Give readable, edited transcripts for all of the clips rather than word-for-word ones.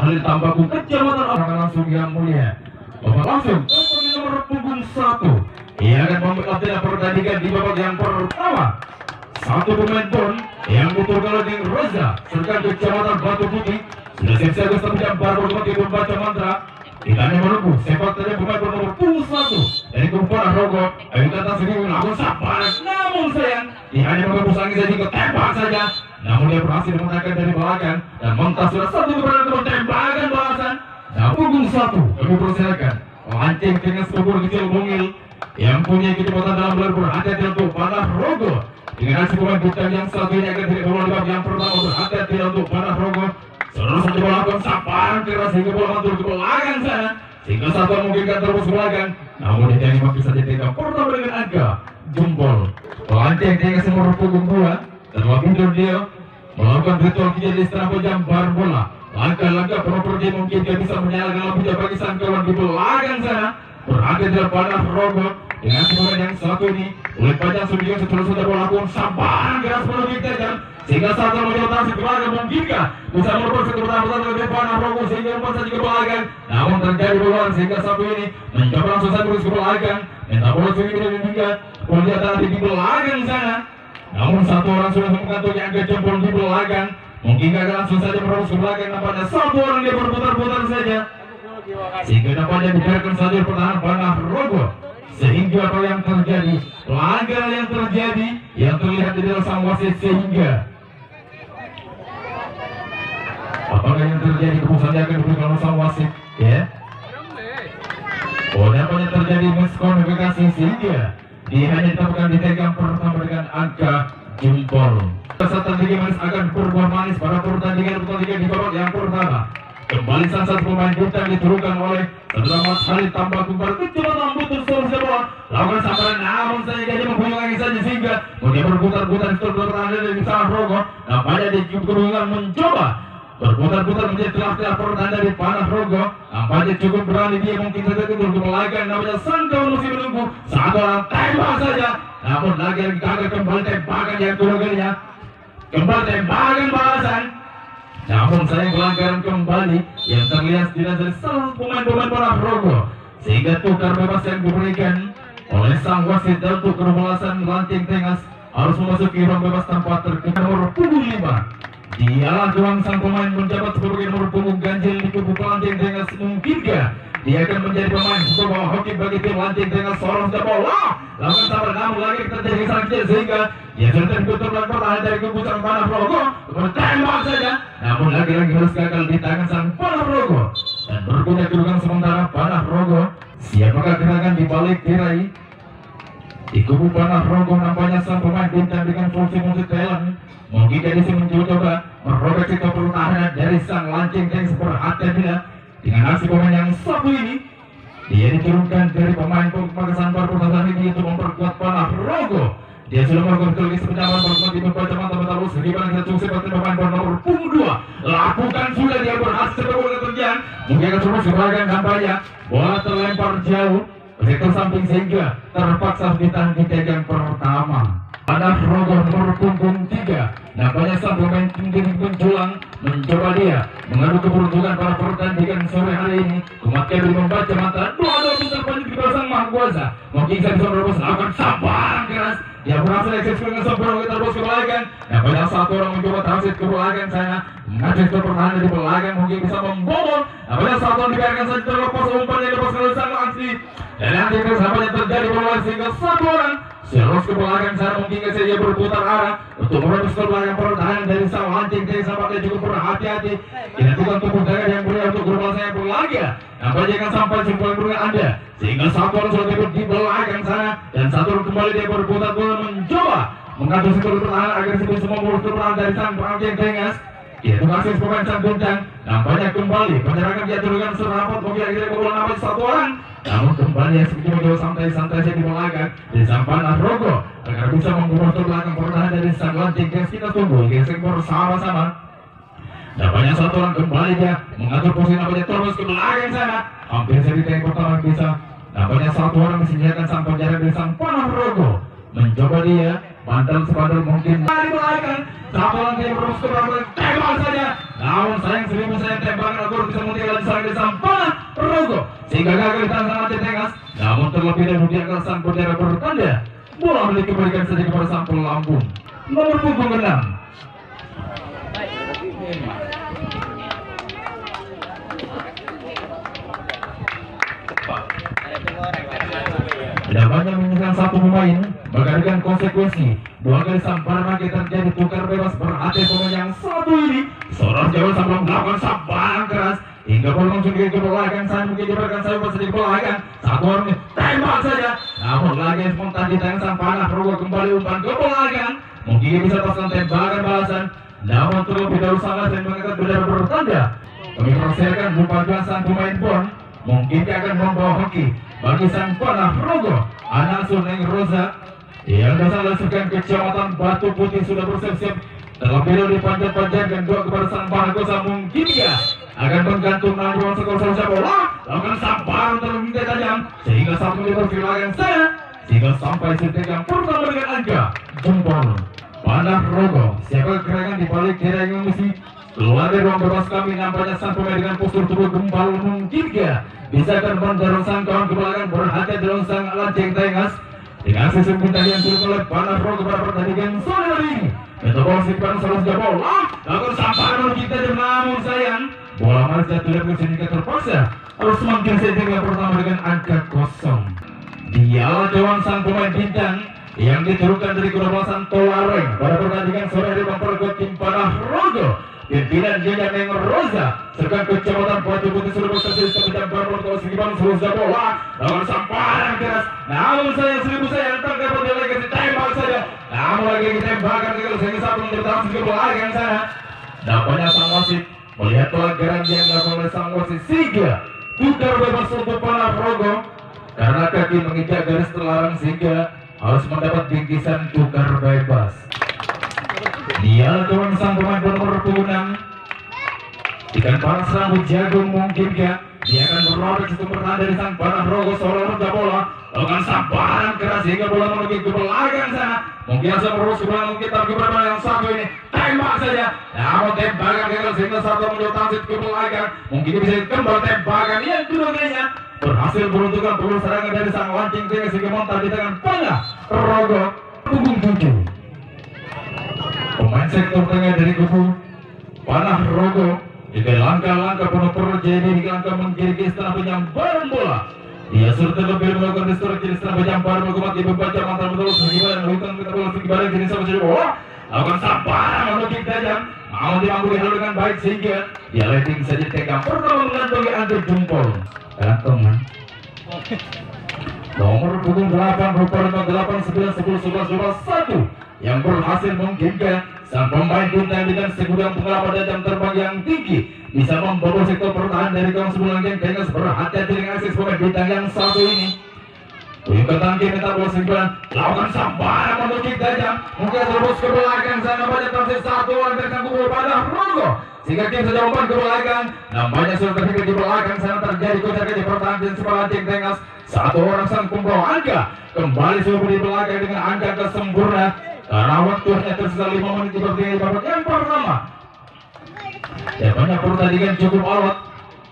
Khalil Tambaku, Kecamatan Akan langsung yang mulia. Bapak langsung ke nomor punggung 1. Ia akan membuat tidak pertandingan di babak yang pertama. Satu pemain pun yang butuh kalau dengan Reza serta Kecamatan Batu Putih sudah siap-siap bersiap baru untuk membaca mantra. Kita hanya menunggu sepak terjang pemain nomor punggung 1 dari Kumpulan Rogo. Ayo datang sendiri melakukan sabar. Namun sayang, dia hanya menghembus angin saja ke tembak saja. Namun dia berhasil memenangkan dari belakang dan Montas sudah satu keberanian tembakan balasan. Nah, punggung 1 kami persilakan lancing dengan sepuluh kecil mungil yang punya kecepatan dalam berhati-hati untuk panah Rogo. Dengan aksi pemain bintang yang satu ini akan tidak bola di yang pertama berhati-hati untuk panah Rogo. Seluruh saja melakukan sabaran keras hingga bola mantul ke belakang sana. Sehingga satu memungkinkan terus ke belakang. Namun dia jadi makin saja tidak pertama dengan angka jempol. Lancing dengan semua punggung 2 dan wakil dia melakukan ritual kijai di setengah pejam bar bola. Langkah-langkah properti mungkin dia bisa menyalakan lampu bagi sang kawan di belakang sana. Berada di panah Rogo dengan pemain yang satu ini oleh panjang sudah seterusnya melakukan sabaran keras menuju tajam sehingga satu menjadi ke belakang mungkinkah bisa merebut sekeberatan dari panah Rogo sehingga umpan saja ke belakang. Namun terjadi bola sehingga satu ini mencoba langsung saja ke belakang. Minta bola sudah hingga kemudian tadi di belakang sana. Namun satu orang sudah mengantongi angka jempol di belakang. Mungkin akan langsung saja merebut ke belakang. Nampaknya satu orang dia berputar-putar saja sehingga nampaknya dibiarkan saja pertahanan panah Rogo. Sehingga apa yang terjadi, pelanggaran yang terjadi yang terlihat di dalam sang wasit. Sehingga apakah yang terjadi keputusannya akan diberikan oleh sang wasit ya? Oh, nampaknya terjadi miskonfigurasi sehingga dia hanya ditemukan di tegang pertama dengan angka jempol. Strategi manis akan berbuah manis pada pertandingan di babak yang pertama. Kembali sang satu pemain bintang diturunkan oleh Selamat Khalil Tambaku berkecepatan butuh solusi bola. Lakukan sabaran namun saja dia menghuyung angin saja sehingga dia berputar-putar di seluruh pertahanan dari sang Rogo. Nampaknya dia kebingungan mencoba berputar-putar menjadi telah pertahanan dari panah Rogo. Nampaknya cukup berani dia mungkin saja untuk melagak. Namanya sang kawan masih menunggu satu orang tembak saja. Namun lagi gagal kembali tembakan yang kedua kalinya. Kembali tembakan balasan. Namun sayang pelanggaran kembali yang terlihat tidak dari salah pemain-pemain panah Rogo sehingga tukar bebas yang diberikan oleh sang wasit untuk kerbalasan lancing tengas harus memasuki ruang bebas tanpa terkena nomor punggung 5. Dialah ruang sang pemain menjabat sebagai nomor punggung ganjil di kubu lancing tengas. Mungkinkah dia akan menjadi pemain pembawa hoki bagi tim lancing tengas seorang sudah bola. Lakukan sabar namun lagi terjadi sakit sehingga dia sudah tertutup dan pertahanan dari kubu sang panah Rogo bertembak saja. Namun lagi-lagi harus gagal di tangan sang panah Rogo dan berguna kedudukan sementara panah Rogo. Siapakah gerakan di balik tirai di kubu panah Rogo? Nampaknya sang pemain bintang dengan fungsi-fungsi talent mungkin dia bisa mencoba merobek sikap pertahanan dari sang lancing tengas berhati-hati. Dengan aksi pemain yang satu ini dia diturunkan dari pemain pemakasan pertahanan ini untuk memperkuat panah Rogo. Dia sudah melakukan teori sebenarnya berbuat di membaca mata-mata lurus bagaimana kita cukup seperti pemain nomor punggung 2 lakukan sudah dia berhasil berbola terjang mungkin akan terus belakang nampaknya bola terlempar jauh ke sektor samping sehingga terpaksa ditahan di tegang pertama. Panah Rogo nomor punggung 3 nampaknya sang pemain tinggi menjulang mencoba dia mengadu keberuntungan para pertandingan sore hari ini. Kumat Kebri membaca mata dua putar panjang di belakang Maha Kuasa mungkin saya bisa merebus lakukan sabaran keras. Dia berhasil eksekusi dengan sempurna kita terus ke belakang. Nampaknya satu orang mencoba transit ke belakang sana mengajak pertahanan di belakang mungkin bisa membobol. Nampaknya satu orang dibiarkan saja terlepas umpan yang dilepaskan oleh sang aksi dan nanti nampaknya terjadi bola sehingga satu orang terus ke belakang sana mungkin saja berputar arah untuk merebus ke belakang pertahanan dari sang lancing tengas. Nampaknya cukup berhati-hati tidak tukang tubuh gagah yang berulang untuk berbal saya berlaga. Nampaknya akan sampai simpulan dengan Anda sehingga satu orang sudah dibut di belakang sana dan satu orang kembali dia berputar-putar mencoba mengatur seluruh pertahanan agar sebelum semua mulus pertahanan dari sang lancing tengas. Dia tukar pemain sang bintang nampaknya kembali penyerangan dia turunkan serapat mungkin akhirnya bola nampaknya satu orang. Namun kembali yang seperti mencoba santai-santai saja di belakang di sang panah Rogo agar bisa membunuh ke belakang pertahanan dari sang lancing tengas. Kita tunggu gesek bersama-sama. Nampaknya satu orang kembali dia mengatur posisi nampaknya terus ke belakang sana hampir saja di tank pertama bisa. Nampaknya satu orang disediakan sang penjara dari sang panah Rogo mencoba dia bandel sebandel mungkin di belakang satu orang dia terus ke belakang tembak saja. namun sayang 1000 sayang tembakan Agur bisa mentinggal diserang dari sang panah Rogo sehingga gagal ditahan sang Aceh Tengas. Namun terlebih dahulu diangkat sang bendera bertanda, bola dikembalikan saja kepada sang pelambung nomor punggung 6. Tidak banyak menyerang satu pemain menggantikan konsekuensi. Dua kali samparan lagi terjadi tukar bebas, berhati pemain yang satu ini seorang jauh sebelum melakukan samparan keras hingga bola langsung dikebelakan. Saya mungkin diberikan saya masih dikebelakan satu orang tembak saja, namun lagi spontan di tangan sang panah Rogo kembali umpan kebelakan, mungkin bisa pasang tembakan balasan, namun terlebih dahulu sangat dan mengangkat bendera bertanda. Kami persilakan bukan sang pemain pun mungkin akan membawa hoki bagi sang panah Rogo. Anak Suneng Rosa yang dasar lasukan kecamatan Batu Putih sudah bersiap-siap terlebih dahulu dipanjat-panjatkan doa kepada sang panah Gosa, mungkin ya akan menggantung nanti skor selesai bola lakukan samparan terlebih tajam sehingga satu menit berfilangan saya sehingga sampai sedetik yang pertama dengan angka jempol panah Rogo. Siapa gerangan di balik gerangan yang mesti keluar dari ruang bebas kami, nampaknya sang pemain dengan postur tubuh gempal, mungkin ya bisa akan mendorong sang kawan ke belakang, berhati dalam sang Aceh Tengas dengan sistem bintang yang turut oleh panah Rogo pada pertandingan sore hari ini. Metobol simpan seharusnya bola lakukan samparan kita, namun sayang bola malah jatuh dari sehingga terpaksa harus semakin setting yang pertama dengan angka kosong. Dialah dewan sang pemain bintang yang diturunkan dari Kurabasan Tolareng pada pertandingan sore hari memperkuat tim panah Rogo. Pimpinan Jaya Neng Rosa serta kecamatan Batu Putih sudah bersih sepanjang baru kalau sekitar selesai bola lawan samparan keras, namun saya 1000 sayang tangkap delegasi tembak saja, namun lagi ditembakkan kalau sehingga satu bertahan ke belakang sana. Dapatnya sang wasit melihat pelanggaran yang dilakukan oleh sang wasit sehingga tukar bebas untuk panah Rogo karena kaki menginjak garis terlarang sehingga harus mendapat bingkisan tukar bebas. Dia turun sang pemain bernomor 26 ikan panas rambut jagung, mungkin ya dia akan berlari sistem bertahan dari sang panah Rogo seolah rendah bola lakukan samparan keras sehingga bola menuju ke belakang sana, mungkin asal terus ke belakang kita ke belakang yang satu ini tembak saja, namun tembakan gagal sehingga satu menjauh transit ke belakang, mungkin bisa kembali tembakan yang kedua kalinya berhasil beruntukkan peluru serangan dari sang lancing sehingga montar di tangan panah Rogo punggung 7. Pemain sektor tengah dari kubu panah Rogo juga langkah-langkah penuh terjadi di langkah mengkiri setelah penyambaran bola. Dia sudah terlebih melakukan destruksi setelah penyambaran melakukan membaca mantan betul segibar dan hutan kita bola segibar jenis sama saja bola lakukan samparan menuju tajam, mau dimampu dihalau dengan baik sehingga dia letting saja tegang pertama mengantongi Andre jempol kantongan nomor punggung 8 rupa 8 9 10 11 1 yang berhasil memungkinkan sang pemain bintang dengan segudang pengalaman dan jam terbang yang tinggi bisa membobol sektor pertahanan dari kawan sebelah yang Tengas. Berhati-hati dengan akses pemain bintang yang satu ini. Uyukan tangki minta bola segibar lakukan samparan menuju tajam, mungkin terus ke belakang sana banyak transit satu orang dari sang kubu panah Rogo sehingga tim saja umpan ke belakang, nampaknya sudah terhingga di belakang sana terjadi kocar di pertahanan dan sebelah yang Tengas. Satu orang sang pembawa angka kembali sudah di belakang dengan angka kesempurna karena waktunya tersisa 5 menit di babak yang pertama. Ya banyak pertandingan cukup alot,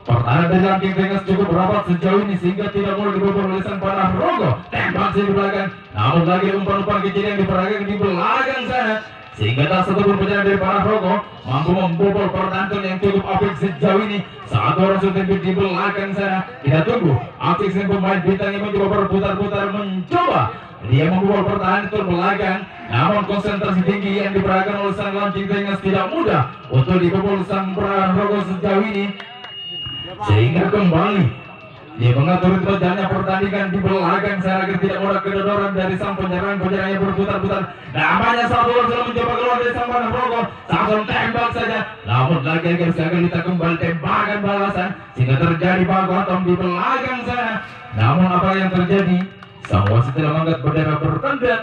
pertahanan dari Ranking Tengas cukup rapat sejauh ini sehingga tidak mulai dibobol oleh sang panah Rogo. Tembak di belakang, namun lagi umpan-umpan kecil yang diperagakan di belakang sana sehingga tak satu pun penjaga dari panah Rogo mampu membobol pertahanan yang cukup apik sejauh ini. Satu orang sudah di belakang sana. Kita tunggu aktif pemain bintang yang mencoba berputar-putar mencoba dia membobol pertahanan itu belakang, namun konsentrasi tinggi yang diperagakan oleh sang launching Tengas tidak mudah untuk dibobol sang panah Rogo sejauh ini sehingga kembali dia mengatur berjalannya pertandingan di belakang saya agar tidak mudah kedodoran dari sang penyerang yang berputar-putar. Namanya satu orang sudah mencoba keluar dari sang panah Rogo, langsung tembak saja, namun lagi kita kembali tembakan balasan sehingga terjadi baku atom di belakang sana. Namun apa yang terjadi? Sang wasit telah mengangkat bendera bertanda,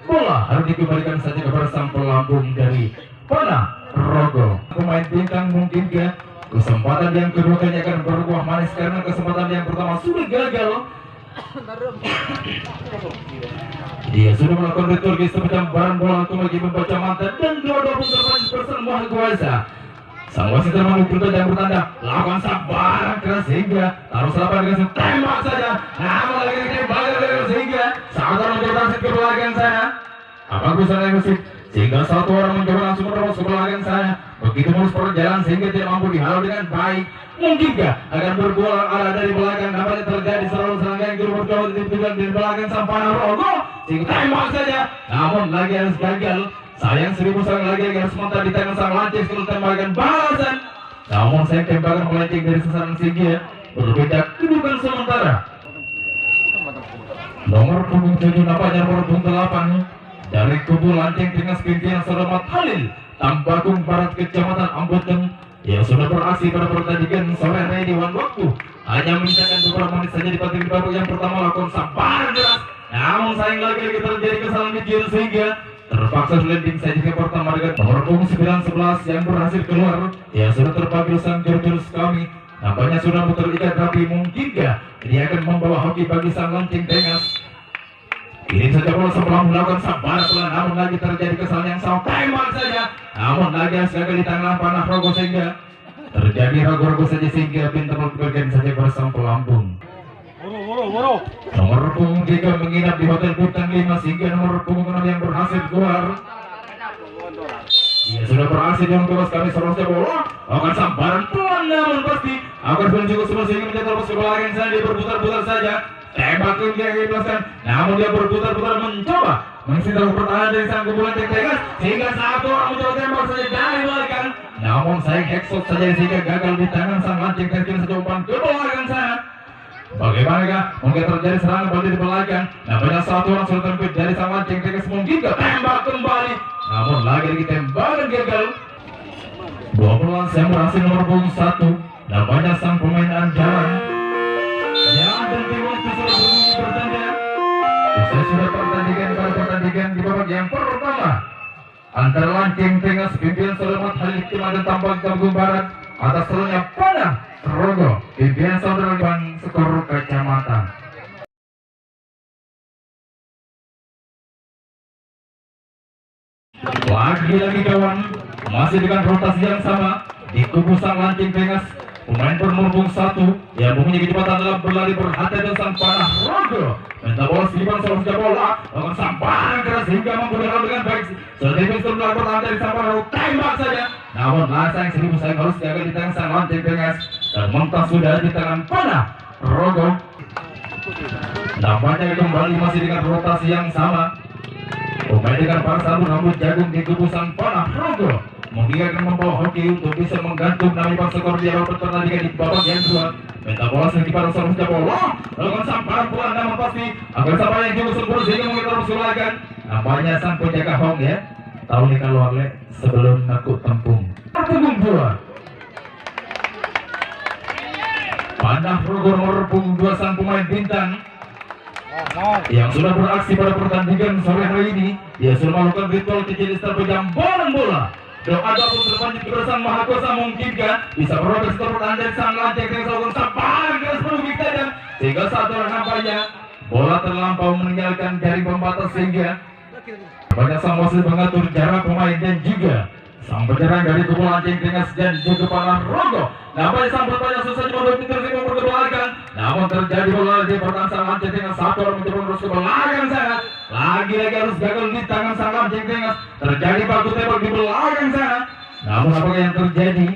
bola harus dikembalikan saja kepada sang pelambung dari panah Rogo. Pemain bintang mungkin ke kesempatan yang kedua kali akan berbuah manis karena kesempatan yang pertama sudah gagal. Dia sudah melakukan returgi sepanjang barang bola untuk lagi membaca mantan dan dua-dua pun terpancing bersama kuasa Sang wasit terlalu berubah dan bertanda lakukan sabaran keras sehingga harus lapan dengan tembak saja. Namun lagi tembak sehingga sangat orang mencoba wasit ke belakang sana. Apakah sana wasit sehingga satu orang mencoba langsung menerobos ke belakang sana. Begitu mulus perjalanan sehingga tidak mampu dihalau dengan baik. Mungkinkah akan berbola arah dari belakang? Nampaknya terjadi serangan yang kedua bercoba ditipukan di belakang sang Panarogo sehingga tembak saja. Namun lagi harus gagal. Sayang 1000 sang lagi harus sementara di tangan sang Lancis kalau tembakan balasan. Namun sayang tembakan melenceng dari sasaran sehingga berbeda kedudukan sementara. Nomor punggung 7 nampaknya nomor punggung 8 dari kubu Lanceng dengan pimpinan Selamat Halil Tambakung Barat Kecamatan Amboten yang sudah beraksi pada pertandingan sore hari di waktu hanya menyisakan beberapa menit saja di pertandingan babak yang pertama lakukan sabaran deras. Namun sayang lagi terjadi kesalahan kecil sehingga terpaksa landing saja ke pertama dengan nomor punggung 9-11 yang berhasil keluar. Ya sudah terpanggil sang jurus kami. Nampaknya sudah terikat tapi mungkinkah dia akan membawa hoki bagi sang Lanceng Tengas. Ini saja bola sebelum melakukan sabar pelan, namun lagi terjadi kesalahan yang sama tembak saja. Namun lagi gagal di tangan Panarogo sehingga terjadi ragu-ragu saja sehingga pintu bergen saja bersama pelampung. Nomor punggung 3 menginap di Hotel Bintang 5 sehingga nomor punggung 6 yang berhasil keluar. Ia sudah berhasil dengan bebas kami seharusnya bola akan sambaran pelan namun pasti akan berlanjut semua sehingga menjadi terus ke belakang saja. Dia berputar-putar saja tembak yang dibebaskan, namun dia berputar-putar mencoba mengisi dalam pertahanan dari sang kumpulan Tengas sehingga satu orang mencoba tembak saja dari belakang. Namun sayang headshot saja sehingga gagal di tangan sang Lanceng Tengas sejauh umpan ke belakang sana. Bagaimanakah mungkin terjadi serangan balik di belakang? Nampaknya satu orang sudah terpit dari sang Lanceng Tengas mungkin tembak kembali, namun lagi tembakan gagal. 12 yang berhasil nomor punggung 1 nampaknya sang pemain andalan yang tentu waktu sudah berbunyi bertanda. Usai sudah pertandingan di babak yang pertama antara Lanceng Tengas pimpinan Selamat Halil Kecamatan Tambakung Barat atas serunya Panarogo pimpinan saudara Bang skor kecamatan. Lagi kawan masih dengan rotasi yang sama di kubu sang Lanceng Tengas. Pemain bernomor 1 yang mempunyai kecepatan dalam berlari berhati dan sang Panarogo minta bola selipan seharusnya bola dengan sambaran keras hingga mampu berlalu dengan baik. Setelah itu melakukan pertahanan dari sang Panarogo tembak saja. Namun sayang 1000 sayang harus gagal di tangan sang Lanceng Tengas dan mentah sudah di tangan Panarogo. Nampaknya kembali masih dengan rotasi yang sama. Pemain dengan para sabun rambut jagung di kubu sang Panarogo mungkin akan membawa hoki untuk bisa menggantung nama bangsa skor di awal pertandingan di babak yang kedua. Minta bola selipan seharusnya bola lakukan sambaran pelan namun pasti akan sampai yang juga sempurna sehingga mungkin terus silakan. Nampaknya sang penjaga Hong ya tahu nih kalau oleh sebelum aku tempung punggung 2 Panarogo nomor punggung 2 sang pemain bintang yang sudah beraksi pada pertandingan sore hari ini. Dia sudah melakukan ritual kecil terpejam bola. Doa-doa pun terpanjat kepada Sang Maha Kuasa mungkinkah bisa berubah skor pertahanan dari sang Lanceng Tengas melakukan sambaran keras penuh tajam sehingga satu orang nampaknya bola terlampau meninggalkan jaring pembatas sehingga banyak sang wasit mengatur jarak pemain dan juga sang penyerang dari kubu Lanceng Tengas dan juga Panarogo. Nampaknya sang bertanya susah cuma terus ke belakang, namun terjadi bola di pertahanan sang Lanceng Tengas. Satu orang mencoba terus ke belakang sana. Lagi-lagi harus gagal di tangan sang Lanceng Tengas. Terjadi baku tembak di belakang sana. Namun apakah yang terjadi?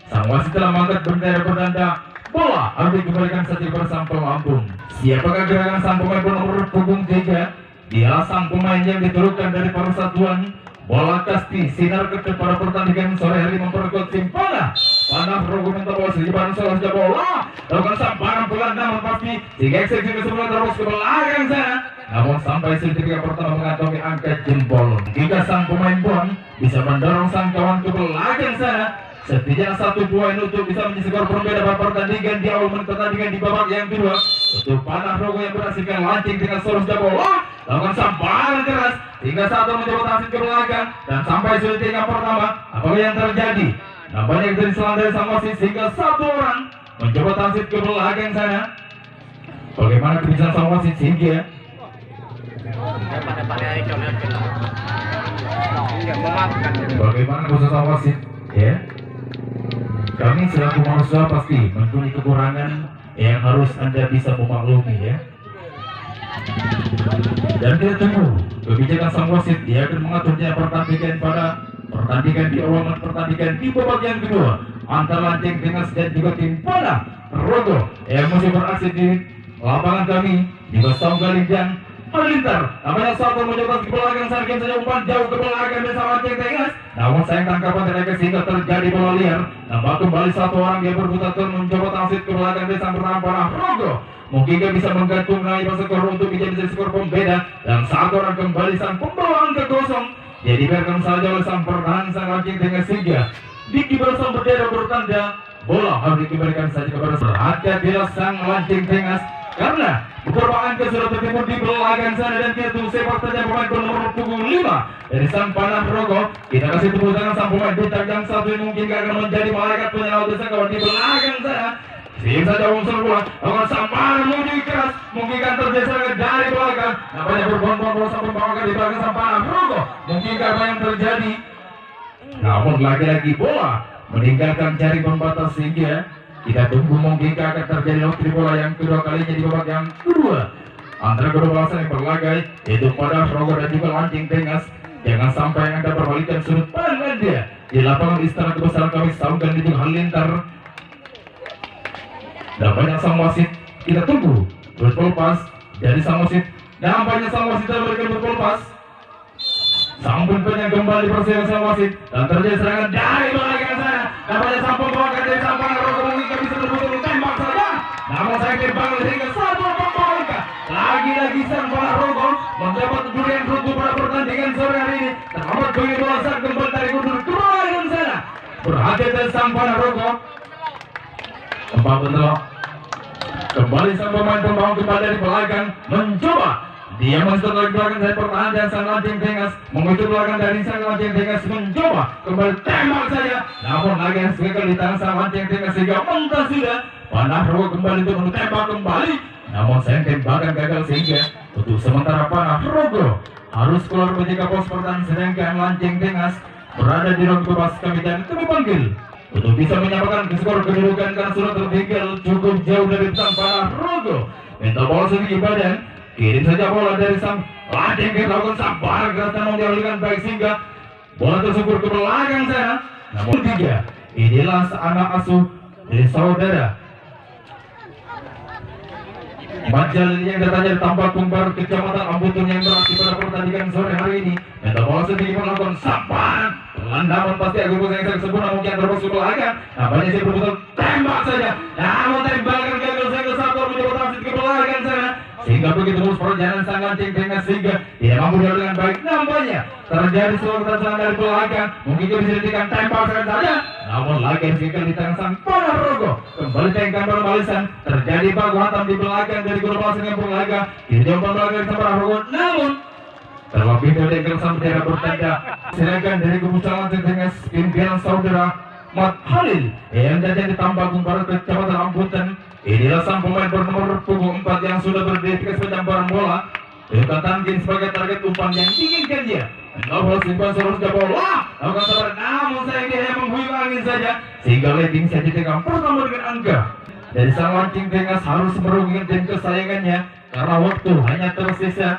Sang wasit telah mengangkat bendera bertanda bola harus dikembalikan saja kepada sang pelampung. Siapakah gerakan sang pemain bernomor punggung 3? Dialah sang pemain yang diturunkan dari persatuan bola kasti sinar kecil pada pertandingan sore hari memperkuat tim Panarogo minta bola selipan seharusnya bola lakukan sambaran pelan namun pasti sehingga eksekusi keseluruhan terus ke belakang sana. Namun sampai seketika pertama mengantongi angka jempol jika sang pemain pun bisa mendorong sang kawan ke belakang sana. Setidaknya 1 poin untuk bisa menjadi skor berbeda pada pertandingan di awal menit pertandingan di babak yang kedua. Untuk Panarogo yang berhasilkan Lanceng dengan seharusnya bola lakukan sambaran keras hingga satu mencoba transit ke belakang dan sampai seketika pertama apakah yang terjadi? Nampaknya dari selang dari sang wasit sehingga satu orang mencoba transit ke belakang sana. Bagaimana kebiasaan sang wasit sehingga bagaimana kebiasaan sang wasit ya? Kami selaku manusia pasti mempunyai kekurangan yang harus Anda bisa memaklumi ya. Dan kita tunggu kebijakan sang wasit, dia akan mengaturnya pertandingan pada pertandingan di awal pertandingan di babak yang kedua antara Lancing Tengah dan juga tim Panah Rogo yang masih beraksi di lapangan kami di Basau Galinjang Halilintar. Namanya satu mencoba ke belakang sarkin saja umpan jauh ke belakang bersama Lancing Tengah. Namun sayang tangkapan mereka sehingga terjadi bola liar. Nampak kembali satu orang yang berputar mencoba transit ke belakang desa bernama Panah Rogo. Mungkin dia bisa menggantung naik skor untuk menjadi skor pembeda dan satu orang kembali sang pembawa angka kosong. Jadi biarkan saja oleh sang pertahanan sang Lancing Tengah sehingga dikibar sang bendera bertanda bola harus dikembalikan saja kepada hati-hatilah sang Lancing Tengah karena beberapa angka sudah tertimbun di belakang sana dan kita tunggu sepak terjang pemain bernomor punggung 5 dari sang Panah Rogo. Kita kasih tepuk tangan sang pemain bintang yang satu ini mungkin akan menjadi malaikat penyelamat desa kawan di belakang sana. Sehingga saja unsur bola akan sampai menuju keras mungkin akan tergeser dari belakang. Nampaknya berbondong bola sampai membawakan di belakang sang Panah Rogo. Mungkin apa yang terjadi? Namun lagi-lagi bola meninggalkan jaring pembatas sehingga kita tunggu mungkin akan terjadi lotri bola yang kedua kalinya di babak yang kedua antara kedua balasan yang berlaga yaitu Panah Rogo dan juga Lancing Tengah. Jangan sampai Anda berbalikan sudut pandang dia di lapangan Istana Kebesaran kami Saugan di Halilintar. Nampaknya sang wasit kita tunggu berpelepas dari sang wasit. Nampaknya sang wasit memberikan berpelepas. Sang pemain kembali bersama sang wasit dan terjadi serangan dari belakang sana. Nampaknya sang pembawa dari sang Panah Rogo mungkin bisa betul-betul tembak saja. Namun saya tembak sehingga satu pembawa lagi-lagi sang Panah Rogo mendapat durian runtuh pada pertandingan sore hari ini. Terhambat bagi bola saat kembali dari mundur ke belakang sana. Berhati-hati sang Panah Rogo. Empat bentrok kembali sang pemain pembawa kembali dari belakang mencoba dia masuk dari belakang dari pertahanan dan sang Lancing Tengah mengutu belakang dari sang Lancing Tengah mencoba kembali tembak saja. Namun lagi yang sekali di tangan sang Lancing Tengah sehingga mentah sudah Panah Rogo kembali untuk menembak kembali. Namun sayang tembakan gagal sehingga untuk sementara Panah Rogo harus keluar menjaga pos pertahanan sedangkan Lancing Tengah berada di ruang bebas kami dan kami panggil untuk bisa menyamakan skor kedudukan karena sudah tertinggal cukup jauh dari sang Panah Rogo. Minta bola sedikit badan, kirim saja bola dari sang Lancing Tengah lakukan sabar gerakan mengalirkan baik sehingga bola tersebut ke belakang sana. Namun tiga inilah anak asuh dari saudara Majal yang datanya tampak Tumbar Kecamatan Ambutun yang beraksi pada pertandingan sore hari ini. Minta bola sedikit melakukan sabar. Landaman pasti Agung yang sempurna mungkin terus ke belakang. Nampaknya si berputar tembak saja. Namun tembakan gagal sehingga satu mencoba transit ke belakang sana. Sehingga begitu terus perjalanan sang Lancing Tengah sehingga tidak mampu dilakukan dengan baik. Nampaknya terjadi sebuah keterangan dari belakang. Mungkin dia bisa dihentikan tembak saja. Namun lagi sekali di tangan sang Panah Rogo kembali tengkan berbalisan. Terjadi baku hantam di belakang dari gol balasan yang berlaga. Dijumpa belakang dari Panah Rogo. Namun terlebih dari keresahan bendera bertanda sedangkan dari kebutuhan Lancing Tengah pimpinan saudara Mat Halil yang datang ditambah Barat Kecamatan Ambutun. Inilah sang pemain bernomor punggung 4 yang sudah berdiri sepanjang barang bola. Bukan tangkin sebagai target umpan yang diinginkan dia. Novel simpan seharusnya bola. Lakukan sabar namun sayang dia hanya menghuyung angin saja. Sehingga leading saja dengan pertama dengan angka. Dari sang Lancing Tengah harus merugikan tim kesayangannya karena waktu hanya tersisa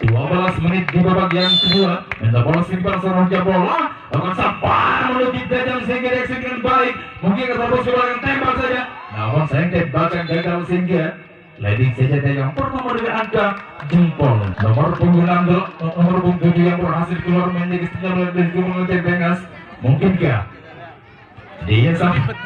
12 menit di babak yang kedua. Minta bola simpan seharusnya bola. Lakukan sabar menuju tajam sehingga dieksekusi dengan baik. Mungkin ketemu seorang tembak saja. Namun sayang tembakan gagal sehingga leading saja yang pertama dengan angka jempol. Nomor punggung 6 nomor punggung 7 yang berhasil keluar menjadi sinyal dari Lancing Tengah. Mungkinkah dia sampai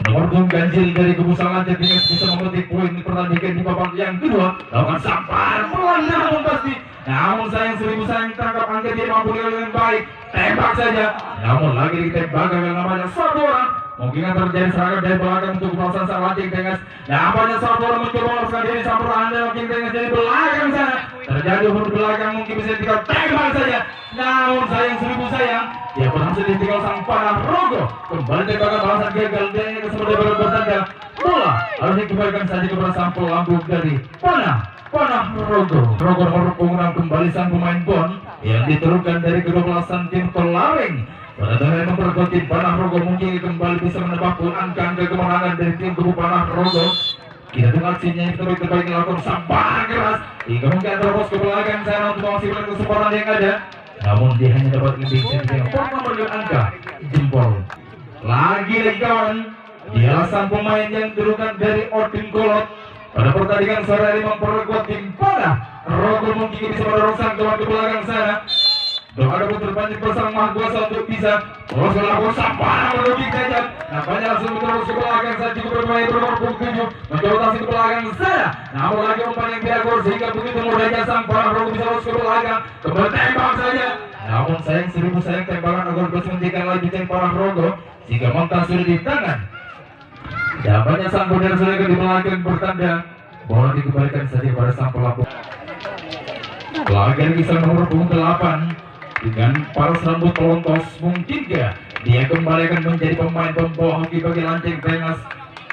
nomor punggung ganjil dari kebusan Lancing Tengah bisa memetik poin pertandingan di babak yang kedua. Lakukan sabar pelan namun pasti. Namun sayang seribu sayang tangkap angka dia mampu dengan baik. Tembak saja. Namun lagi ditembak yang namanya satu orang. Mungkin terjadi serangan dari belakang untuk kepalasan sang Lancing Tengah. Nampaknya satu orang mencoba meloloskan diri sang pertahanan Lancing Tengah dari belakang sana. Terjadi umur belakang mungkin bisa ditinggal tembak saja. Namun sayang seribu sayang dia berhasil ditinggal sang Panah Rogo. Kembali tembakan balasan gagal dan yang seperti bertanda bola harus dikembalikan saja kepada sang pelambung dari Panah Rogo. Rogo nomor punggung 6 kembali sang pemain Bon yang diturunkan dari kedua belasan tim Pelaring Pada tengah memperkuat tim Panah Rogo mungkin kembali bisa menebak angka kemenangan dari tim kubu Panah Rogo. Kita tengok aksinya yang terbaik dilakukan sampai keras hingga mungkin terus ke belakang sana untuk memaksimalkan kesempatan yang ada. Namun dia hanya dapat lebih dengan memberikan angka jempol. Lagi kawan, dialah sang pemain yang diturunkan dari Odin Golot. Pada pertandingan sore ini memperkuat tim Panah Rogo mungkin bisa mendorong ke belakang sana. Doa ada putar banyak bersama Maha Kuasa untuk bisa terus melakukan sampai menuju kejam. Nampaknya langsung terus ke belakang saja juga bermain bernomor 7 mencoba ke belakang sana. Namun lagi umpan yang tidak gol sehingga begitu mudahnya sang Panah Rogo bisa terus ke belakang kembali tembak saja. Namun sayang seribu sayang tembakan agar terus menghentikan lagi tim Panah Rogo jika Mangka sudah di tangan. Nampaknya sang Bundar sudah di belakang bertanda bola dikembalikan saja pada sang pelaku. Pelanggan kisah nomor 8 dengan paras rambut pelontos mungkinkah dia kembali akan menjadi pemain pembawa hoki bagi Lancing Tengas.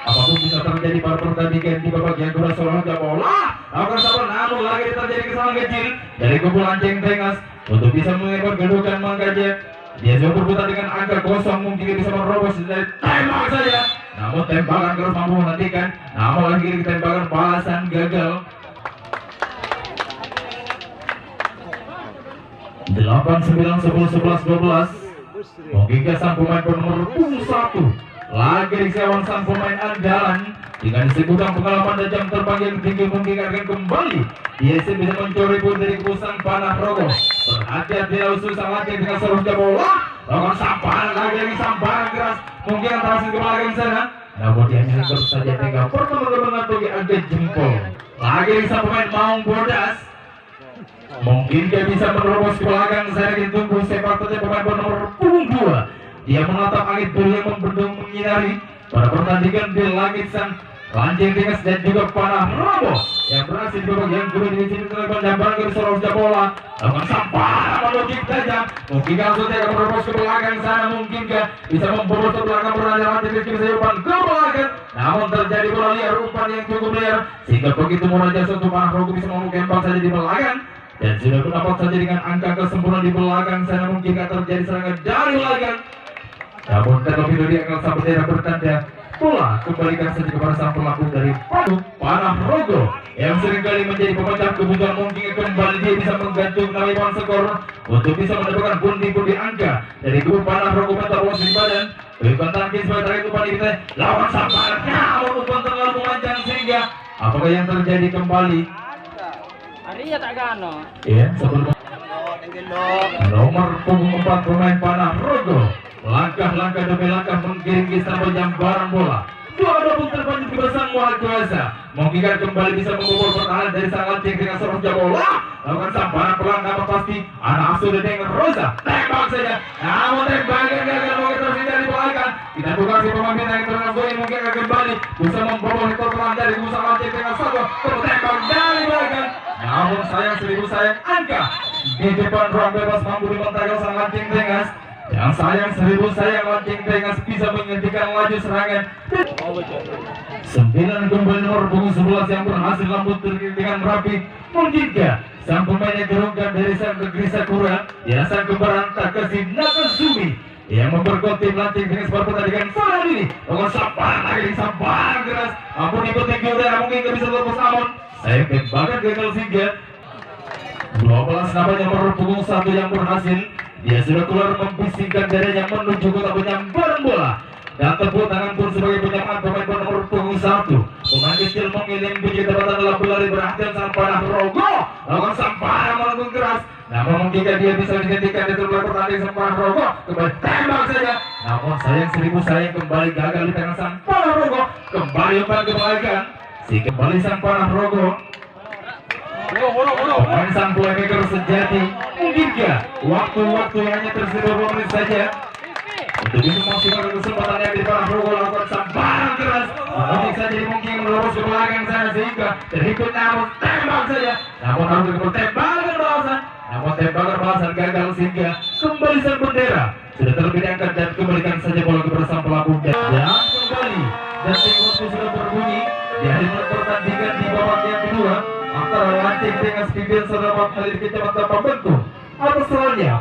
Apapun bisa terjadi pada pertandingan di babak yang kedua selanjutnya bola akan sabar namun lagi terjadi kesalahan kecil dari kubu Lancing Tengas untuk bisa mengejar kedudukan Manggaja. Dia sudah berputar dengan angka kosong mungkin bisa merobos dari tembak saja. Namun tembakan terus mampu menghentikan. Namun lagi tembakan balasan gagal. 8, 9, 10, 11, 12 mungkinkah sang pemain bernomor 1 lagi disewan sang pemain andalan dengan segudang pengalaman dan jam terbang yang tinggi mungkin akan kembali dia bisa mencuri pun dari kubu sang Panah Rogo. Berhati-hati usus sang Lancing dengan seluruhnya bola lakukan sambaran lagi sambaran keras mungkin antara ke belakang sana. Namun dia hanya terus saja tinggal pertemuan bagi angka jempol. Lagi sang pemain Maung Bodas mungkin dia bisa menerobos ke belakang. Saya ingin tunggu sepak terjadi pemain bernomor 2. Dia menatap angin dulu yang membendung menyinari pada pertandingan di langit sang Lancing Tengas dan juga Panah Rogo yang berhasil di babak yang kedua di sini terlepas jambaran ke seluruhnya bola lakukan sampai menuju tajam mungkin langsung dia akan menerobos ke belakang sana mungkinkah bisa membolos ke belakang berada Lancing Tengas bisa umpan ke belakang namun terjadi bola liar umpan yang cukup liar sehingga begitu mulai jasa untuk Panah Rogo bisa menembak saja di belakang. Dan sudah mendapat saja dengan angka kesempurnaan di belakang sana mungkin akan terjadi serangan dari belakang. Namun terlebih dahulu akan sampai daerah bertanda bola kembalikan saja kepada sang pelaku dari Panah Rogo yang seringkali menjadi pemecah kebutuhan mungkin kembali dia bisa menggantung nilai skor untuk bisa mendapatkan pundi-pundi angka dari kubu Panah Rogo menterus di badan. Berikan tangkis sebagai terakhir umpan ini lawan sampai namun umpan terlalu memanjang sehingga apakah yang terjadi kembali? Iya tak gano. Iya, sebelum nomor punggung 4 pemain Panah Rogo langkah-langkah demi langkah mengiringi sampai jambaran bola. Dua pun terbanyak bersama Maha Kuasa mungkin kembali bisa membobol pertahanan dari sang Lancing dengan seluruhnya bola lakukan sambaran pelan namun pasti anak asuh dengan Rosa tembak saja namun tembakan gagal mungkin terus dari belakang. Kita buka si pemain yang terlalu mungkin akan kembali bisa membobol Hector pelan dari kubu sang Lancing dengan satu tertembak dari belakang. Namun sayang seribu sayang angka di depan ruang bebas mampu dimentakkan sang Lancing Tengas. Yang sayang seribu sayang Lancing Tengas bisa menghentikan laju serangan. 9 kembali nomor punggung 11 yang berhasil lambut dengan rapi. Mungkinkah sang pemain yang terungkap dari sang negeri Sakura ya sang kembaran Takashi Nakazumi yang memperkuat tim Lancing Tengas pada pertandingan sore ini. Lakukan sambaran lagi sambaran keras. Ampun ikuti udara mungkin nggak bisa terlepas namun saya tembakan gagal sehingga 12 namanya nomor punggung 1 yang berhasil. Dia sudah keluar membisikkan dadanya menuju kotak penyambaran bola dan tepuk tangan pun sebagai penyamaan pemain nomor punggung 1. Pemain kecil mengirim biji tepatan dalam berlari berhasil sang Panah Rogo lakukan sambaran melengkung keras namun mungkin dia bisa dihentikan di sebelah pertandingan sang Panah Rogo kembali tembak saja namun sayang seribu sayang kembali gagal di tangan sang Panah Rogo kembali umpan ke belakang si kembali sang Panah Rogo. Pemain sang playmaker sejati mungkinkah waktu-waktu hanya tersisa 2 menit saja untuk bisa memaksimalkan kesempatan yang di Panah Rogo lakukan sambaran keras mungkin saja mungkin melurus ke belakang sana sehingga terikut namun tembak saja namun harus tembakan balasan namun tembakan balasan gagal sehingga kembali sang bendera sudah terlebih diangkat dan kembalikan saja bola kepada sang pelaku dan kembali dan waktu sudah berbunyi di hari pertandingan di babak yang kedua antara Lancing Tengas Pimpin Serabat hadir kecamatan Pembentuk atas selanjutnya